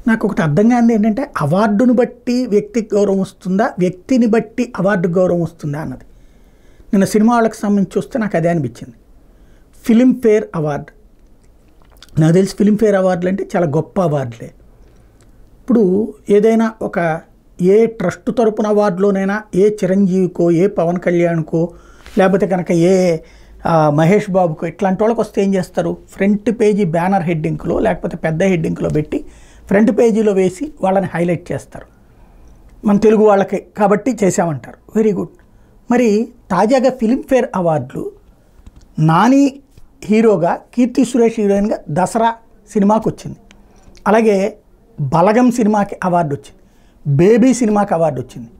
నాకు ఒకటి అర్థం కానిది ఏంటంటే అవార్డును బట్టి వ్యక్తికి గౌరవం వస్తుందా, వ్యక్తిని బట్టి అవార్డు గౌరవం వస్తుందా అన్నది. నిన్న సినిమా వాళ్ళకి సంబంధించి చూస్తే నాకు అదే అనిపించింది. ఫిలింఫేర్ అవార్డు, నాకు తెలిసి ఫిలింఫేర్ అవార్డులు అంటే చాలా గొప్ప అవార్డులే. ఇప్పుడు ఏదైనా ఒక ఏ ట్రస్ట్ తరపున అవార్డులోనైనా ఏ చిరంజీవికో, ఏ పవన్ కళ్యాణ్కో, లేకపోతే కనుక ఏ మహేష్ బాబుకో ఇట్లాంటి వాళ్ళకి వస్తే ఏం చేస్తారు, ఫ్రంట్ పేజీ బ్యానర్ హెడ్డింగ్లో లేకపోతే పెద్ద హెడ్డింగ్లో పెట్టి ఫ్రంట్ పేజీలో వేసి వాళ్ళని హైలైట్ చేస్తారు. మన తెలుగు వాళ్ళకి కాబట్టి చేసామంటారు, వెరీ గుడ్. మరి తాజాగా ఫిలింఫేర్ అవార్డులు నాని హీరోగా, కీర్తి సురేష్ హీరోయిన్గా దసరా సినిమాకి వచ్చింది. అలాగే బలగం సినిమాకి అవార్డు వచ్చింది, బేబీ సినిమాకి అవార్డు వచ్చింది.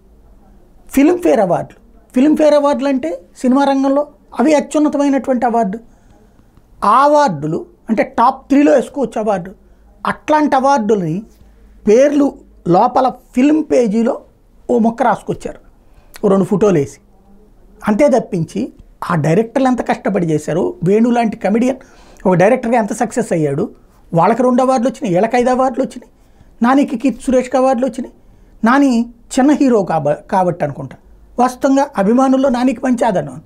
ఫిలింఫేర్ అవార్డులు, ఫిలింఫేర్ అవార్డులు అంటే సినిమా రంగంలో అవి అత్యున్నతమైనటువంటి అవార్డు. ఆ అవార్డులు అంటే టాప్ 3లో వేసుకోవచ్చు అవార్డు. అట్లాంటి అవార్డులని పేర్లు లోపల ఫిల్మ్ పేజీలో ఓ మొక్క రాసుకొచ్చారు, ఓ 2 ఫోటోలు వేసి. అంతే తప్పించి ఆ డైరెక్టర్లు ఎంత కష్టపడి చేశారు. వేణు లాంటి కమెడియన్ ఒక డైరెక్టర్గా ఎంత సక్సెస్ అయ్యాడు. వాళ్ళకి 2 అవార్డులు వచ్చినాయి, వీళ్ళకి 5 అవార్డులు వచ్చినాయి. నానికి కీర్తి సురేష్కి అవార్డులు వచ్చినాయి. నాని చిన్న హీరో కాబట్టి అనుకుంటా. వాస్తవంగా అభిమానుల్లో నానికి మంచి ఆదరణ.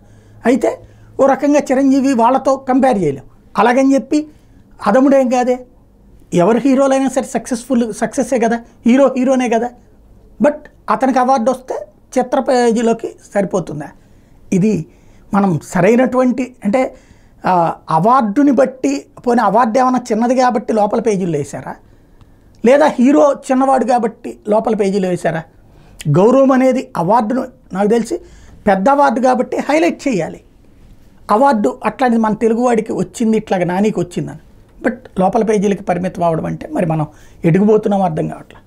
అయితే ఓ రకంగా చిరంజీవి వాళ్ళతో కంపేర్ చేయలేం. అలాగని చెప్పి అదముడేం కాదే, ఎవరు హీరోలైనా సరే సక్సెస్సే కదా, హీరోనే కదా. బట్ అతనికి అవార్డు వస్తే చిత్ర పేజీలోకి సరిపోతుందా? ఇది మనం సరైనటువంటి అంటే అవార్డుని బట్టి పోనీ అవార్డు ఏమైనా చిన్నది కాబట్టి లోపల పేజీల్లో వేశారా, లేదా హీరో చిన్నవాడు కాబట్టి లోపల పేజీలో వేశారా? గౌరవం అనేది అవార్డును నాకు తెలిసి పెద్ద అవార్డు కాబట్టి హైలైట్ చేయాలి. అవార్డు అట్లాంటిది మన తెలుగువాడికి వచ్చింది, ఇట్లాగ నానికి వచ్చిందని బట్ లోపల పేజీలకి పరిమితం అవ్వడం అంటే మరి మనం ఎడిగిపోతున్నాం అర్థం కావట్లేదు.